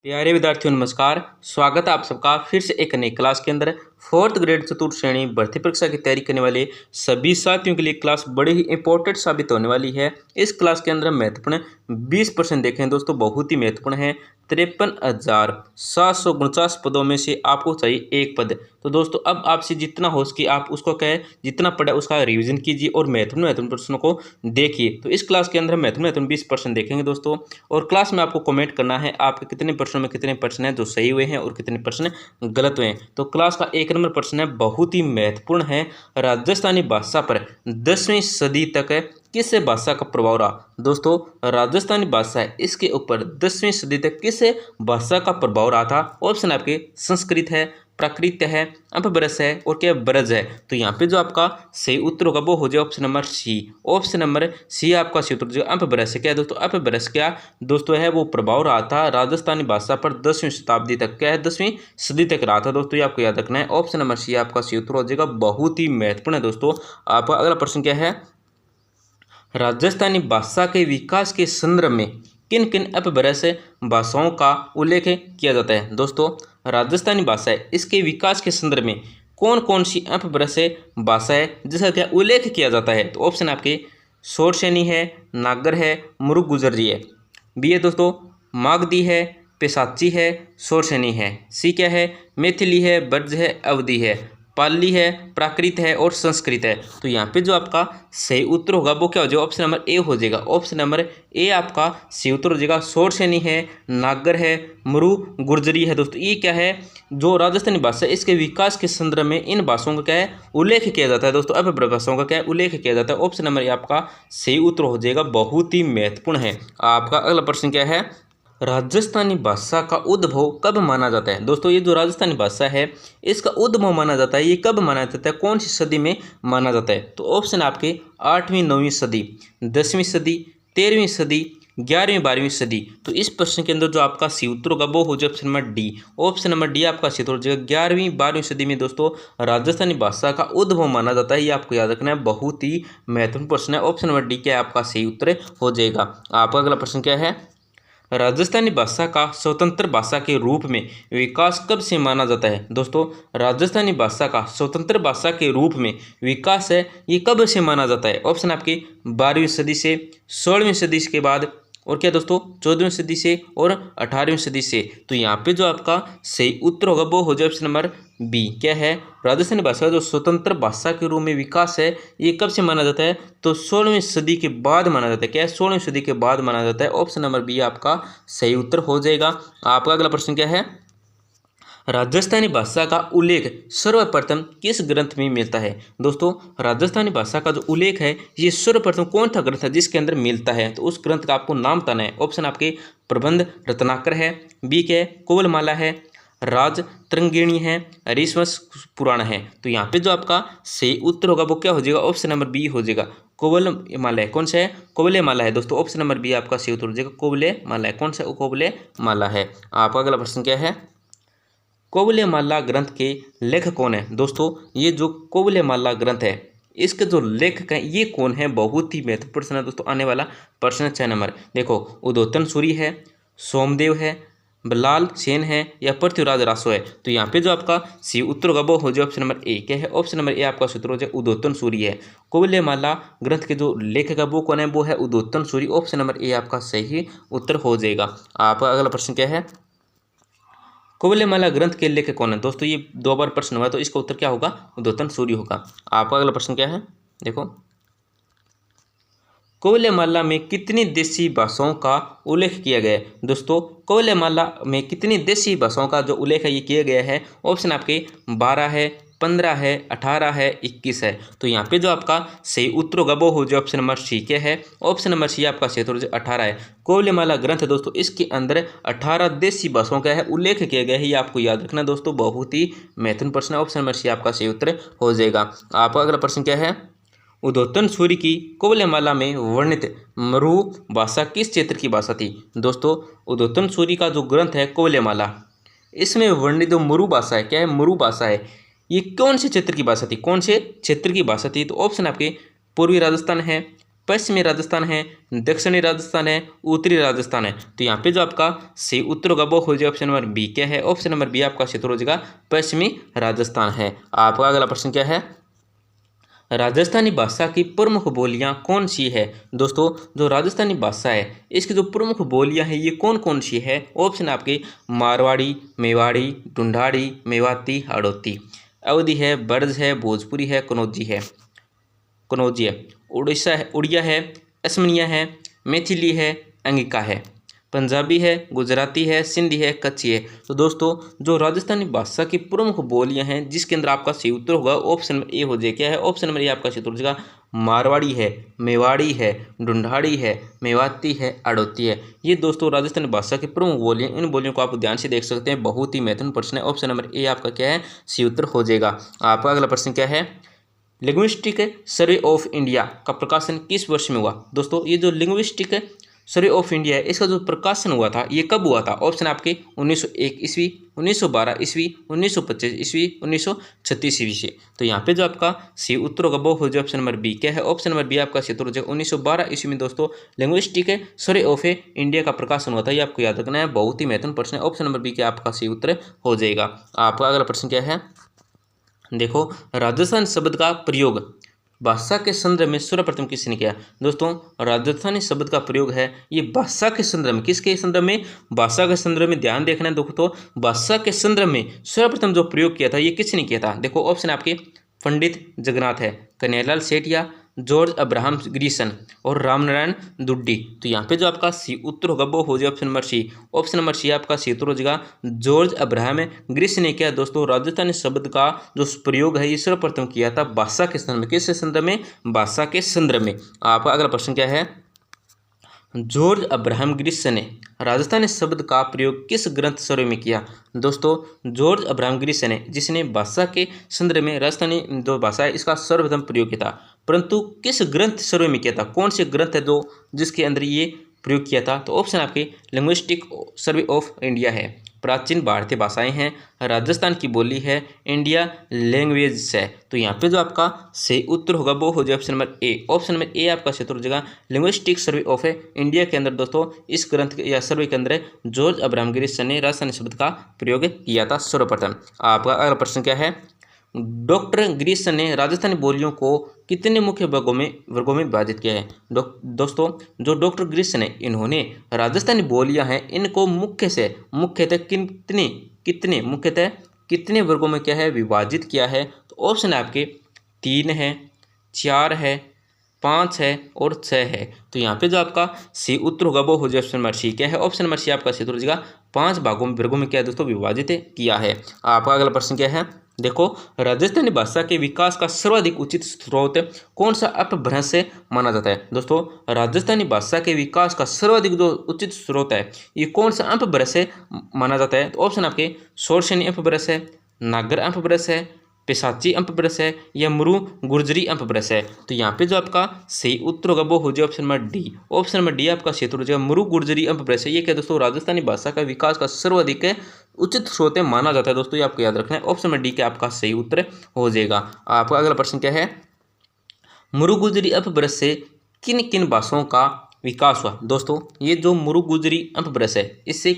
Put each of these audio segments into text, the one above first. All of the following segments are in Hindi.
प्यारे विद्यार्थियों नमस्कार। स्वागत है आप सबका फिर से एक नई क्लास के अंदर। फोर्थ ग्रेड चतुर्थ श्रेणी भर्ती परीक्षा की तैयारी करने वाले सभी साथियों के लिए क्लास बड़ी ही इंपॉर्टेंट साबित होने वाली है। इस क्लास के अंदर हम महत्वपूर्ण 20% देखें दोस्तों, बहुत ही महत्वपूर्ण है। 53,749 पदों में से आपको चाहिए एक पद। तो दोस्तों अब आपसे जितना हो सके आप उसको कहे जितना पढ़ा उसका रिवीजन कीजिए और महत्वपूर्ण प्रश्नों को देखिए। तो इस क्लास के अंदर हम महत्वपूर्ण 20% देखेंगे दोस्तों, और क्लास में आपको कमेंट करना है आपके कितने प्रश्नों में कितने प्रश्न हैं जो सही हुए हैं और कितने प्रश्न गलत हुए हैं। तो क्लास का एक नंबर प्रश्न है, बहुत ही महत्वपूर्ण है। राजस्थानी भाषा पर 10वीं सदी तक किस भाषा का प्रभाव रहा? दोस्तों राजस्थानी भाषा है इसके ऊपर 10वीं सदी तक किस भाषा का प्रभाव रहा था? ऑप्शन आपके संस्कृत है, प्राकृत है, अपभ्रंश है और क्या ब्रज है। तो यहाँ पे जो आपका सही उत्तर होगा वो हो जाए option number C. Option number C आपका सही उत्तर हो जाएगा। अपभ्रंश क्या है दोस्तों? अपभ्रंश क्या दोस्तों है वो प्रभाव रहा था राजस्थानी भाषा पर 10वीं शताब्दी तक, क्या है 10वीं सदी तक रहा था दोस्तों, ये आपको याद रखना है। ऑप्शन नंबर सी आपका सही उत्तर हो जाएगा। बहुत ही महत्वपूर्ण है दोस्तों। आपका अगला प्रश्न क्या है? राजस्थानी भाषा के विकास के संदर्भ में किन किन अपभ्रंश भाषाओं का उल्लेख किया जाता है? दोस्तों राजस्थानी भाषा है इसके विकास के संदर्भ में कौन कौन सी अपभ्रंश भाषा है जिसका क्या उल्लेख किया जाता है? तो ऑप्शन आपके शोरसेनी है, नागर है, मुरुग गुजरी है। बी है दोस्तों मागधी है, पेशाची है, शोरसेनी है। सी क्या है? मैथिली है, ब्रज है, अवधी है, पाली है, प्राकृत है और संस्कृत है। तो यहाँ पे जो आपका सही उत्तर होगा वो क्या हो जाएगा? ऑप्शन नंबर ए हो जाएगा। ऑप्शन नंबर ए आपका सही उत्तर हो जाएगा। शोरसेनी है, नागर है, मुरु गुर्जरी है। दोस्तों ये क्या है? जो राजस्थानी भाषा है इसके विकास के संदर्भ में इन भाषाओं का क्या है उल्लेख किया जाता है दोस्तों। अपभ्रंश भाषाओं का क्या है उल्लेख किया जाता है। ऑप्शन नंबर ए आपका सही उत्तर हो जाएगा। बहुत ही महत्वपूर्ण है। आपका अगला प्रश्न क्या है? राजस्थानी भाषा का उद्भव कब माना जाता है? दोस्तों ये जो राजस्थानी भाषा है इसका उद्भव माना जाता है, ये कब माना जाता है, कौन सी सदी में माना जाता है? तो ऑप्शन आपके 8वीं 9वीं सदी, 10वीं सदी, 13वीं सदी, 11वीं 12वीं सदी। तो इस प्रश्न के अंदर जो आपका सही उत्तर होगा वो हो जाए option number D. Option number D आपका सही उत्तर हो जाएगा। 11वीं 12वीं सदी में दोस्तों राजस्थानी भाषा का उद्भव माना जाता है, ये आपको याद रखना है। बहुत ही महत्वपूर्ण प्रश्न है। ऑप्शन नंबर डी क्या है आपका सही उत्तर हो जाएगा। आपका अगला प्रश्न क्या है? राजस्थानी भाषा का स्वतंत्र भाषा के रूप में विकास कब से माना जाता है? दोस्तों राजस्थानी भाषा का स्वतंत्र भाषा के रूप में विकास है ये कब से माना जाता है? ऑप्शन आपके 12वीं सदी से, 16वीं सदी के बाद और क्या दोस्तों 14वीं सदी से और 18वीं सदी से। तो यहाँ पे जो आपका सही उत्तर होगा वो हो जाए ऑप्शन नंबर बी। क्या है? राजस्थानी भाषा का जो स्वतंत्र भाषा के रूप में विकास है ये कब से माना जाता है? तो 16वीं सदी के बाद माना जाता है। क्या है? 16वीं सदी के बाद माना जाता है। ऑप्शन नंबर बी आपका सही उत्तर हो जाएगा। आपका अगला प्रश्न क्या है? राजस्थानी भाषा का उल्लेख सर्वप्रथम किस ग्रंथ में मिलता है? दोस्तों राजस्थानी भाषा का जो उल्लेख है ये सर्वप्रथम कौन सा ग्रंथ है जिसके अंदर मिलता है? तो उस ग्रंथ का आपको नाम बताना है। ऑप्शन आपके प्रबंध रत्नाकर है, बी के कुवलमाला है, राज तरंगिणी है, हरिवंश पुराण है। तो यहाँ पे जो आपका सही उत्तर होगा वो क्या हो जाएगा? ऑप्शन नंबर बी हो जाएगा। कोवल माला है, कौन सा है? कोवले माला है दोस्तों। ऑप्शन नंबर बी आपका सही उत्तर हो जाएगा। कोवले माला है, कौन सा? कोवले माला है। आपका अगला प्रश्न क्या है? कोवलेमाला ग्रंथ के लेखक कौन है? दोस्तों ये जो कोवलेमाला ग्रंथ है इसके जो लेखक हैं ये कौन है? बहुत ही महत्वपूर्ण प्रश्न है दोस्तों। आने वाला प्रश्न 6 नंबर। देखो उद्योतन सूरी है, सोमदेव है, बलाल सेन है या पृथ्वीराज रासो है। तो यहाँ पे जो आपका सही उत्तर होगा वो हो जाए ऑप्शन नंबर ए। क्या है? ऑप्शन नंबर ए आपका सूत्र हो जाए उद्योतन सूरी है। कोवलेमाला ग्रंथ के जो लेखक है वो कौन है? वो है Udyotan Suri. Option number A आपका सही उत्तर हो जाएगा। आपका अगला प्रश्न क्या है? कोवलेमाला ग्रंथ के लेखक कौन है? दोस्तों ये 2 बार प्रश्न हुआ है तो इसका उत्तर क्या होगा? उद्योतन सूरी होगा। आपका अगला प्रश्न क्या है? देखो कोवलेमाला में कितनी देशी भाषाओं का उल्लेख किया गया है? दोस्तों कोवलेमाला में कितनी देशी भाषाओं का जो उल्लेख है ये किया गया है? ऑप्शन आपके 12 है, 15 है, 18 है, 21 है। तो यहाँ पे जो आपका सही उत्तर होगा वो हो जाए ऑप्शन नंबर सी। क्या है? ऑप्शन नंबर सी आपका सही उत्तर 18 है। कोवलेमाला ग्रंथ दोस्तों इसके अंदर 18 देशी भाषाओं का है उल्लेख किया गया है, ये आपको याद रखना दोस्तों। बहुत ही महत्वपूर्ण प्रश्न है। ऑप्शन नंबर सी आपका सही उत्तर हो जाएगा। आपका अगला प्रश्न क्या है? उद्योतन सूरी की कोवलेमाला में वर्णित मरु भाषा किस क्षेत्र की भाषा थी? दोस्तों उद्योतन सूरी का जो ग्रंथ है कोवलेमाला इसमें वर्णित जो मरु भाषा है, क्या है? मरु भाषा है, ये कौन से क्षेत्र की भाषा थी? कौन से क्षेत्र की भाषा थी? तो ऑप्शन आपके पूर्वी राजस्थान है, पश्चिमी राजस्थान है, दक्षिणी राजस्थान है, उत्तरी राजस्थान है। तो यहाँ पे जो आपका सही उत्तर होगा वो हो जाएगा ऑप्शन नंबर बी क्या है, ऑप्शन नंबर बी आपका क्षेत्र हो जाएगा पश्चिमी राजस्थान है। आपका अगला प्रश्न क्या है, राजस्थानी भाषा की प्रमुख बोलियां कौन सी है। दोस्तों जो राजस्थानी भाषा है इसकी जो प्रमुख बोलियां हैं ये कौन कौन सी है, ऑप्शन आपके मारवाड़ी, मेवाड़ी, ढूंढाड़ी, मेवाती, हाड़ौती। अवधी है, ब्रज है, भोजपुरी है, कनौजी है, उड़ीसा है, उड़िया है, असमिया है, मैथिली है, अंगिका है, पंजाबी है, गुजराती है, सिंधी है, कच्छी है। तो दोस्तों जो राजस्थानी भाषा की प्रमुख बोलियां हैं जिसके अंदर आपका सही उत्तर होगा ऑप्शन नंबर ए हो जाए क्या है, ऑप्शन नंबर ए आपका सही उत्तर हो जाएगा मारवाड़ी है, मेवाड़ी है, ढूंढाड़ी है, मेवाती है, हाड़ौती है। ये दोस्तों राजस्थानी भाषा की प्रमुख बोलियां, इन बोलियों को आप ध्यान से देख सकते हैं, बहुत ही महत्वपूर्ण प्रश्न है। ऑप्शन नंबर ए आपका क्या है, सही उत्तर हो जाएगा। आपका अगला प्रश्न क्या है, लिंग्विस्टिक सर्वे ऑफ इंडिया का प्रकाशन किस वर्ष में हुआ। दोस्तों ये जो लिंग्विस्टिक सर्वे ऑफ इंडिया है इसका जो प्रकाशन हुआ था ये कब हुआ था, ऑप्शन आपके 1901 ईस्वी, 1912 ईस्वी, 1925 ईस्वी, 1936 ईस्वी से। तो यहाँ पे जो आपका सही उत्तर होगा वो हो जाए ऑप्शन नंबर बी क्या है, ऑप्शन नंबर बी आपका सही उत्तर हो जाएगा 1912 ईस्वी में दोस्तों लिंग्विस्टिक सर्वे ऑफ इंडिया का प्रकाशन हुआ था। ये आपको याद रखना है, बहुत ही महत्वपूर्ण प्रश्न है। ऑप्शन नंबर बी क्या आपका सही उत्तर हो जाएगा। आपका अगला प्रश्न क्या है, देखो राजस्थान शब्द का प्रयोग भाषा के संदर्भ में सर्वप्रथम किसने किया। दोस्तों राजस्थानी शब्द का प्रयोग है ये भाषा के संदर्भ में, किसके संदर्भ में, भाषा के संदर्भ में ध्यान देखना है दोस्तों। भाषा के संदर्भ में सर्वप्रथम जो प्रयोग किया था ये किसने किया था। देखो ऑप्शन आपके पंडित जगन्नाथ है, Kanhaiyalal Sethia, George Abraham Grierson और रामनारायण दुड्डी। तो यहाँ पे जो आपका सी उत्तर होगा वो हो जाए option number C, option number C आपका सी उत्तर हो जाएगा जॉर्ज अब्राहम ग्रीसन ने क्या दोस्तों राजस्थानी शब्द का जो प्रयोग है ये सर्वप्रथम किया था भाषा के संदर्भ में, किस संदर्भ में, भाषा के संदर्भ में। आपका अगला प्रश्न क्या है, जॉर्ज अब्राहम ग्रीसन ने राजस्थानी शब्द का प्रयोग किस ग्रंथ सर्वे में किया। दोस्तों जॉर्ज अब्राहम ग्रीसन ने जिसने भाषा के संदर्भ में राजस्थानी जो भाषा है इसका सर्वप्रथम प्रयोग किया था, परंतु किस ग्रंथ सर्वे में किया था, कौन से ग्रंथ है जो जिसके अंदर ये प्रयोग किया था। तो ऑप्शन आपके लिंग्विस्टिक सर्वे ऑफ इंडिया है, प्राचीन भारतीय भाषाएं हैं, राजस्थान की बोली है, इंडिया लैंग्वेज है। तो यहाँ पे जो आपका सही उत्तर होगा वो हो जाए option number A, option number A आपका सही उत्तर हो जाएगा लिंग्विस्टिक सर्वे ऑफ इंडिया के अंदर दोस्तों इस ग्रंथ या सर्वे के अंदर जॉर्ज अब्राहम ग्रीसन ने राजस्थानी शब्द का प्रयोग किया था सर्वप्रथम। आपका अगला प्रश्न क्या है, डॉक्टर ग्रीसन ने राजस्थानी बोलियों को कितने मुख्य वर्गों में विभाजित किया है। दोस्तों जो डॉक्टर ग्रीसन है इन्होंने राजस्थानी बोलियां हैं इनको मुख्यतः कितने वर्गों में क्या है विभाजित किया है। तो ऑप्शन आपके 3 है, 4 है, 5 है और 6 है। तो यहाँ पे जो आपका सी उत्तर होगा वो हो जाए ऑप्शन नंबर सी क्या है, ऑप्शन नंबर सी आपका सी उत्तर हो जाएगा 5 वर्गों में क्या है दोस्तों विभाजित किया है। आपका अगला प्रश्न क्या है, देखो राजस्थानी भाषा के विकास का सर्वाधिक उचित स्रोत कौन सा अपभ्रंश से माना जाता है। दोस्तों राजस्थानी भाषा के विकास का सर्वाधिक जो उचित स्रोत है ये कौन सा अपभ्रंश से माना जाता है। तो ऑप्शन आपके शोरसेनी अपभ्रंश है, नागर अपभ्रंश है, पेशाची अपभ्रंश है या मुरु गुर्जरी अपभ्रंश है। तो यहाँ पे जो आपका सही उत्तर होगा वो हो जाए option number D, option number D आपका सही उत्तर हो जाएगा मुरु गुर्जरी अपभ्रंश है। ये क्या दोस्तों राजस्थानी भाषा का विकास का सर्वाधिक उचित स्रोत माना जाता है दोस्तों, ये आपको याद रखना है। ऑप्शन नंबर डी का आपका सही उत्तर हो जाएगा। आपका अगला प्रश्न क्या है, मुरु गुर्जरी अपभ्रंश से किन किन भाषाओं का विकास हुआ। दोस्तों ये जो मुरु गुर्जरी अपभ्रंश है इससे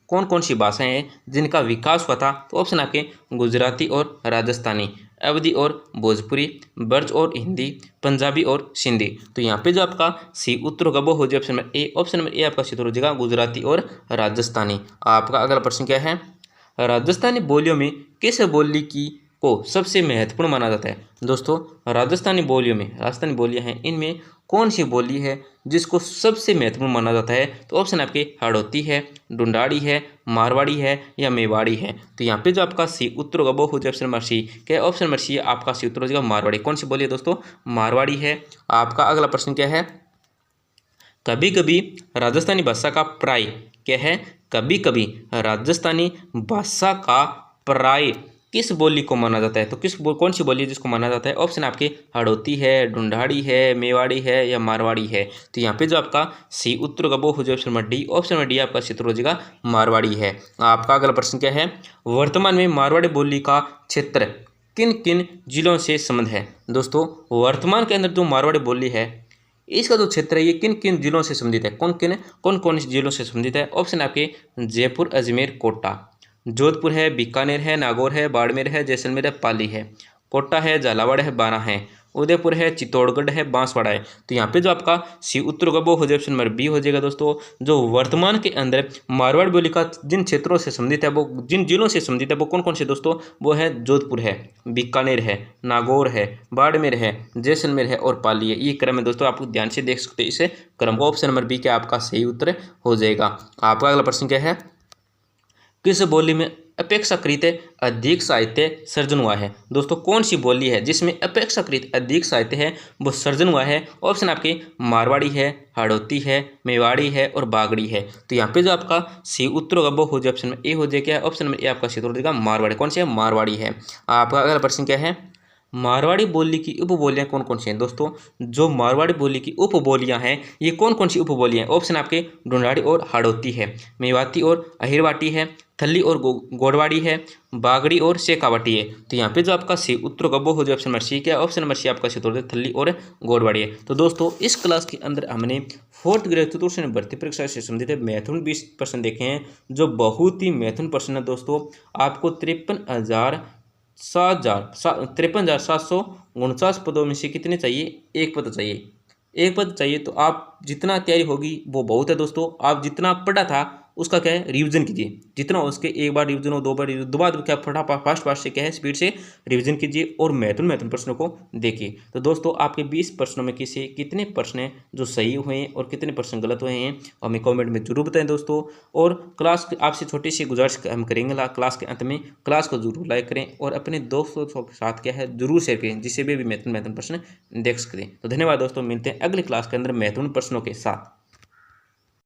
कौन कौन सी भाषाएं हैं जिनका विकास हुआ था। तो ऑप्शन आपके गुजराती और राजस्थानी, अवधी और भोजपुरी, ब्रज और हिंदी, पंजाबी और सिंधी। तो यहाँ पे जो आपका सी उत्तर होगा वो हो जाए option number A, option number A आपका सी उत्तर हो जाएगा गुजराती और राजस्थानी। आपका अगला प्रश्न क्या है, राजस्थानी बोलियों में किस बोली को सबसे महत्वपूर्ण माना जाता है। दोस्तों राजस्थानी बोलियां हैं इनमें कौन सी बोली है जिसको सबसे महत्वपूर्ण माना जाता है। तो ऑप्शन आपके हाड़ौती है, ढूंढाड़ी है, मारवाड़ी है या मेवाड़ी है। तो यहाँ पे जो आपका सी उत्तर होगा वो हो जाए ऑप्शन नंबर सी क्या, ऑप्शन नंबर सी आपका सी उत्तर हो जाएगा मारवाड़ी। कौन सी बोली है दोस्तों, मारवाड़ी है। आपका अगला प्रश्न क्या है, कभी कभी राजस्थानी भाषा का प्राय क्या है, कभी कभी राजस्थानी भाषा का प्राय किस बोली को माना जाता है। तो कौन सी बोली है जिसको माना जाता है। ऑप्शन आपके हाड़ौती है, ढूंढाड़ी है, मेवाड़ी है या मारवाड़ी है। तो यहाँ पे जो आपका सी उत्तर होगा वो हो जाए option number D, option number D आपका सी उत्तर हो जाएगा मारवाड़ी है। आपका अगला प्रश्न क्या है, वर्तमान में मारवाड़ी बोली का क्षेत्र किन किन जिलों से संबंध है। दोस्तों वर्तमान के अंदर जो मारवाड़ी बोली है इसका जो क्षेत्र है ये किन किन जिलों से संबंधित है, कौन कौन जिलों से संबंधित है। ऑप्शन आपके जयपुर, अजमेर, कोटा। जोधपुर है, बीकानेर है, नागौर है, बाड़मेर है, जैसलमेर है, पाली है। कोटा है, झालावाड़ है, बाना है, उदयपुर है, चित्तौड़गढ़ है, बांसवाड़ा है। तो यहाँ पे जो आपका सी उत्तर होगा वो हो जाए ऑप्शन नंबर बी हो जाएगा दोस्तों। जो वर्तमान के अंदर मारवाड़ बोली का जिन क्षेत्रों से संबंधित है, वो जिन जिलों से संबंधित है वो कौन कौन से दोस्तों, वो है जोधपुर है, बीकानेर है, नागौर है, बाड़मेर है, जैसलमेर है और पाली है। ये क्रम है दोस्तों, आप ध्यान से देख सकते हैं इसे क्रम को। ऑप्शन नंबर बी क्या आपका सही उत्तर हो जाएगा। आपका अगला प्रश्न क्या है, किस बोली में अपेक्षाकृत अधिक साहित्य सर्जन हुआ है। दोस्तों कौन सी बोली है जिसमें अपेक्षाकृत अधिक साहित्य है वो सर्जन हुआ है। ऑप्शन आपके मारवाड़ी है, हाड़ौती है, मेवाड़ी है और बागड़ी है। तो यहाँ पे जो आपका सी उत्तर होगा वो हो जाए ऑप्शन में ए हो जाए। क्या है ऑप्शन नंबर ए आपका सी उत्तर हो जाएगा मारवाड़ी। कौन सी है, मारवाड़ी है। आपका अगला प्रश्न क्या है, मारवाड़ी बोली की उपबोलियां कौन कौन सी हैं। दोस्तों जो मारवाड़ी बोली की उपबोलियां हैं ये कौन कौन सी उपबोलियां हैं। ऑप्शन आपके ढूंढाड़ी और हाड़ौती है, मेवाती और अहिरवाटी है, थल्ली और गोड़वाड़ी है, बागड़ी और शेखावाटी है। तो यहाँ पे जो आपका सी उत्तर होगा वो हो जाए ऑप्शन नंबर सी। क्या ऑप्शन नंबर सी आपका सी उत्तर थल्ली और गोड़वाड़ी है। तो दोस्तों इस क्लास के अंदर हमने 4th ग्रेड चतुर्थ श्रेणी भर्ती परीक्षा से संबंधित महत्वपूर्ण 20 प्रश्न देखे हैं, जो बहुत ही महत्वपूर्ण प्रश्न है दोस्तों। आपको 53,749 पदों में से कितने चाहिए, एक पद चाहिए। एक पद चाहिए तो आप जितना तैयारी होगी वो बहुत है दोस्तों। आप जितना पढ़ा था उसका क्या है रिवीजन कीजिए, जितना हो उसके एक बार रिवीजन हो, दो बार रिवीजन, दो बार क्या फास्ट फास्ट से क्या है स्पीड से रिवीजन कीजिए और महत्वपूर्ण प्रश्नों को देखिए। तो दोस्तों आपके 20 प्रश्नों में किसी कितने प्रश्न हैं जो सही हुए हैं और कितने प्रश्न गलत हुए हैं हमें कमेंट में जरूर बताएं दोस्तों। और क्लास आपसे छोटी सी गुजारिश हम करेंगे क्लास के अंत में, क्लास को जरूर लाइक करें और अपने दोस्तों के साथ क्या है जरूर शेयर करें, जिससे भी महत्वपूर्ण प्रश्न देख सकते हैं। तो धन्यवाद दोस्तों, मिलते हैं अगली क्लास के अंदर महत्वपूर्ण प्रश्नों के साथ।